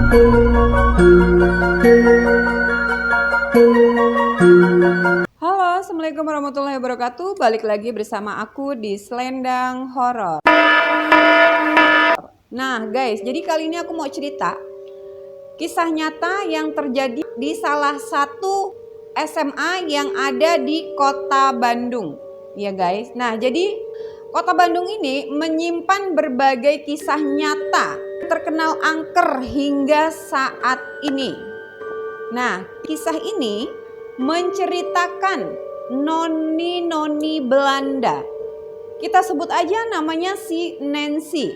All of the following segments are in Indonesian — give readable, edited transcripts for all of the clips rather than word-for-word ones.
Halo, assalamualaikum warahmatullahi wabarakatuh. Balik lagi bersama aku di Selendang Horor. Nah guys, jadi kali ini aku mau cerita kisah nyata yang terjadi di salah satu SMA yang ada di kota Bandung. Ya guys, nah jadi kota Bandung ini menyimpan berbagai kisah nyata terkenal angker hingga saat ini. Nah, kisah ini menceritakan noni-noni Belanda. Kita sebut aja namanya si Nancy.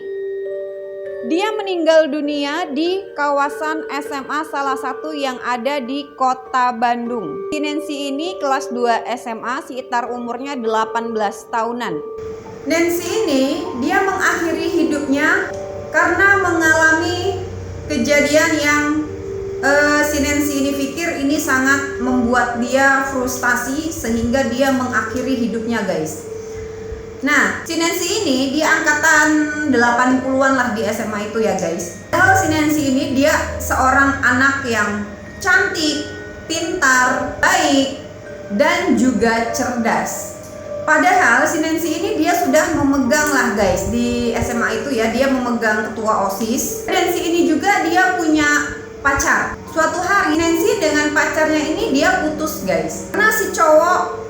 Dia meninggal dunia di kawasan SMA salah satu yang ada di kota Bandung. Si Nancy ini kelas 2 SMA, sekitar umurnya 18 tahunan. Nancy ini dia mengakhiri hidupnya karena mengalami kejadian yang si Nancy ini pikir ini sangat membuat dia frustasi sehingga dia mengakhiri hidupnya guys. Nah, si Nancy ini dia angkatan 80-an lah di SMA itu ya guys. Kalau si Nancy ini dia seorang anak yang cantik, pintar, baik, dan juga cerdas. Padahal si Nancy ini dia sudah memegang lah guys di SMA itu ya, dia memegang ketua OSIS. Nancy ini juga dia punya pacar. Suatu hari Nancy dengan pacarnya ini dia putus guys, karena si cowok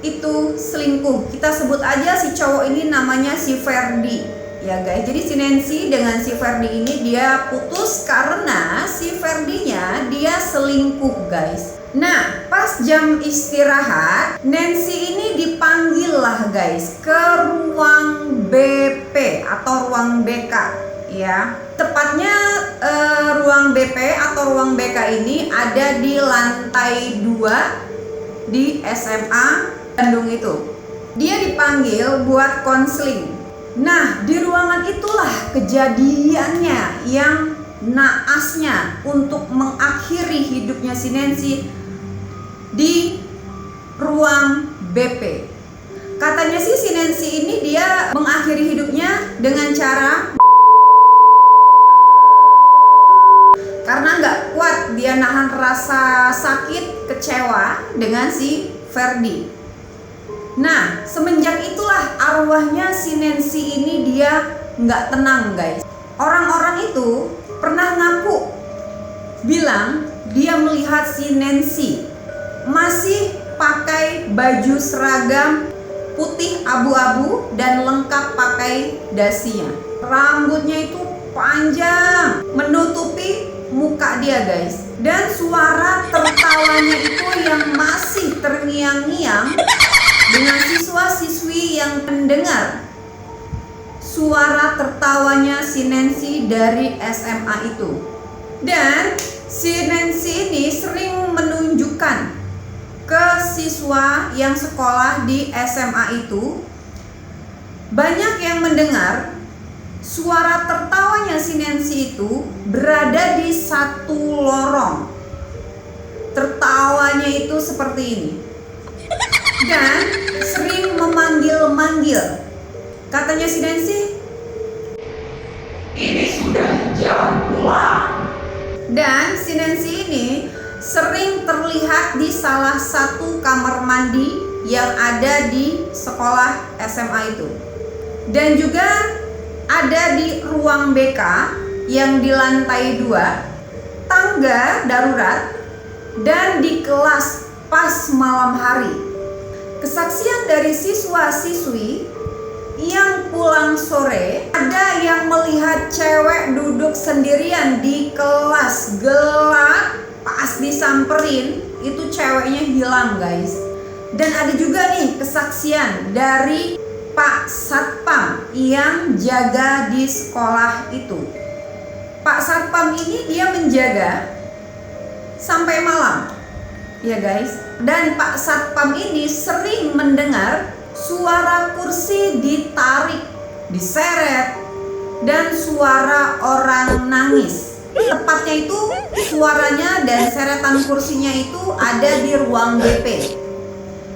itu selingkuh. Kita sebut aja si cowok ini namanya si Ferdi ya guys. Jadi si Nancy dengan si Ferdi ini dia putus karena si Ferdinya dia selingkuh guys. Nah, pas jam istirahat, Nancy ini dipanggil lah guys ke ruang BP atau ruang BK ya. Tepatnya ruang BP atau ruang BK ini ada di lantai 2 di SMA Bandung itu. Dia dipanggil buat konseling. Nah, di ruangan itulah kejadiannya yang naasnya untuk mengakhiri hidupnya si Nancy di ruang BP. Katanya sih si Nancy ini dia mengakhiri hidupnya dengan cara karena nggak kuat dia nahan rasa sakit kecewa dengan si Ferdi. Nah, semenjak itulah arwahnya si Nancy ini dia nggak tenang guys. Orang-orang itu pernah ngaku bilang dia melihat si Nancy masih pakai baju seragam putih abu-abu dan lengkap pakai dasinya. Rambutnya itu panjang menutupi muka dia guys, dan suara tertawanya itu yang masih terngiang-ngiang dengan siswa-siswi yang mendengar suara tertawanya si Nancy dari SMA itu. Dan si Nancy ini sering menunjukkan ke siswa yang sekolah di SMA itu, banyak yang mendengar suara tertawanya si Nancy itu berada di satu lorong. Tertawanya itu seperti ini dan sering memanggil-manggil. Katanya si Nancy, "Ini sudah jam pulang." Dan si Nancy ini sering terlihat di salah satu kamar mandi yang ada di sekolah SMA itu. Dan juga ada di ruang BK yang di lantai 2, tangga darurat, dan di kelas pas malam hari. Kesaksian dari siswa-siswi yang pulang sore, ada yang melihat cewek duduk sendirian di kelas gelap, pas disamperin itu ceweknya hilang guys. Dan ada juga nih kesaksian dari Pak Satpam yang jaga di sekolah itu. Pak Satpam ini dia menjaga sampai malam ya guys. Dan Pak Satpam ini sering mendengar suara kursi ditarik, diseret, dan suara orang nangis. Tepatnya itu suaranya dan seretan kursinya itu ada di ruang BP.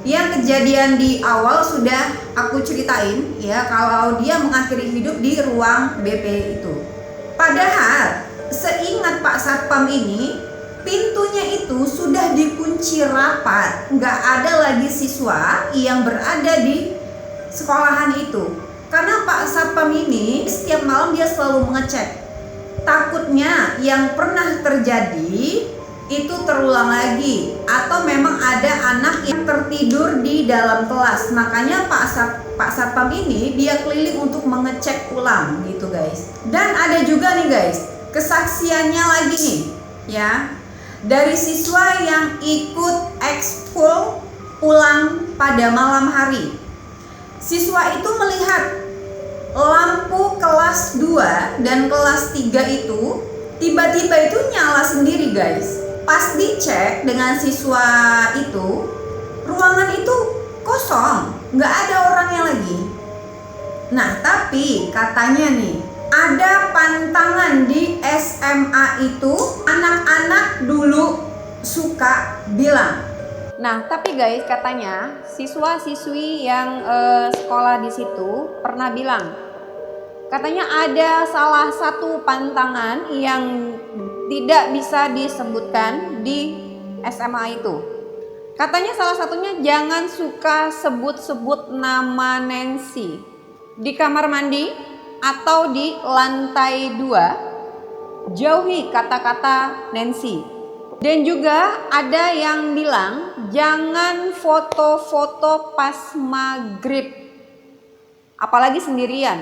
Yang kejadian di awal sudah aku ceritain ya, kalau dia mengakhiri hidup di ruang BP itu. Padahal seingat Pak Satpam Satpam ini pintunya itu sudah dikunci rapat, nggak ada lagi siswa yang berada di sekolahan itu. Karena Pak Satpam ini setiap malam dia selalu mengecek. Takutnya yang pernah terjadi itu terulang lagi, atau memang ada anak yang tertidur di dalam kelas. Makanya Pak Satpam ini dia keliling untuk mengecek ulang gitu guys. Dan ada juga nih guys, kesaksiannya lagi nih ya, dari siswa yang ikut ekskul pulang pada malam hari. Siswa itu melihat lampu kelas 2 dan kelas 3 itu tiba-tiba itu nyala sendiri guys. Pas dicek dengan siswa itu, ruangan itu kosong, nggak ada orangnya lagi. Nah tapi katanya nih, ada pantangan di SMA itu, anak-anak dulu suka bilang. Nah tapi guys, katanya siswa-siswi yang sekolah di situ pernah bilang, katanya ada salah satu pantangan yang tidak bisa disebutkan di SMA itu. Katanya salah satunya jangan suka sebut-sebut nama Nancy di kamar mandi atau di lantai 2. Jauhi kata-kata Nancy. Dan juga ada yang bilang jangan foto-foto pas maghrib, apalagi sendirian.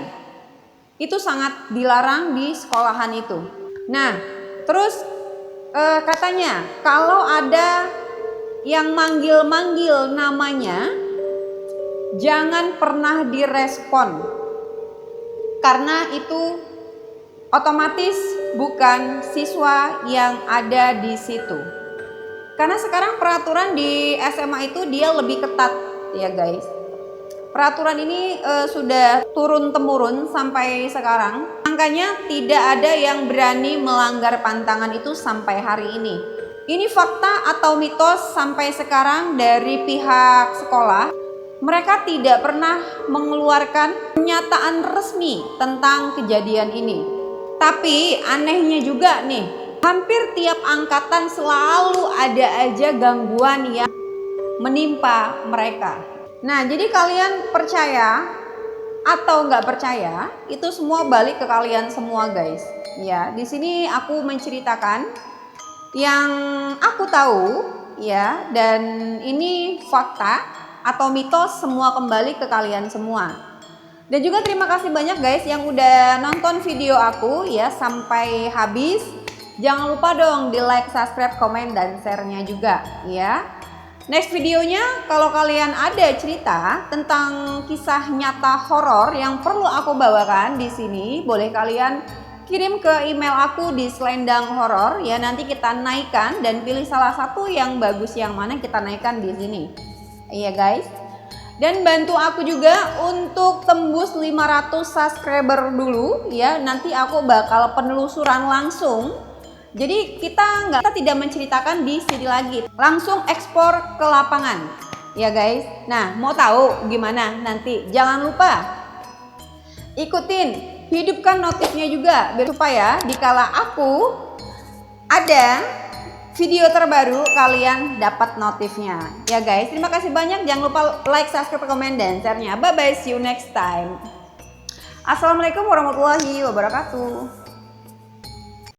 Itu sangat dilarang di sekolahan itu. Nah terus katanya kalau ada yang manggil-manggil namanya, jangan pernah direspon, karena itu otomatis bukan siswa yang ada di situ. Karena sekarang peraturan di SMA itu dia lebih ketat ya guys. Peraturan ini sudah turun-temurun sampai sekarang. Makanya tidak ada yang berani melanggar pantangan itu sampai hari ini. Ini fakta atau mitos sampai sekarang dari pihak sekolah. Mereka tidak pernah mengeluarkan pernyataan resmi tentang kejadian ini. Tapi anehnya juga nih, hampir tiap angkatan selalu ada aja gangguan yang menimpa mereka. Nah jadi kalian percaya atau nggak percaya, itu semua balik ke kalian semua guys. Ya, di sini aku menceritakan yang aku tahu ya, dan ini fakta atau mitos semua kembali ke kalian semua. Dan juga terima kasih banyak guys yang udah nonton video aku ya sampai habis. Jangan lupa dong di like, subscribe, komen, dan share-nya juga ya. Next videonya kalau kalian ada cerita tentang kisah nyata horor yang perlu aku bawakan di sini, boleh kalian kirim ke email aku di Selendang Horor ya, nanti kita naikkan dan pilih salah satu yang bagus yang mana kita naikkan di sini. Iya guys. Dan bantu aku juga untuk tembus 500 subscriber dulu ya, nanti aku bakal penelusuran langsung. Jadi kita tidak menceritakan di sini lagi, langsung ekspor ke lapangan ya guys. Nah mau tahu gimana nanti, jangan lupa ikutin, hidupkan notifnya juga biar supaya dikala aku ada video terbaru kalian dapat notifnya ya guys. Terima kasih banyak, jangan lupa like, subscribe, komen, dan share-nya. Bye bye, see you next time. Assalamualaikum warahmatullahi wabarakatuh.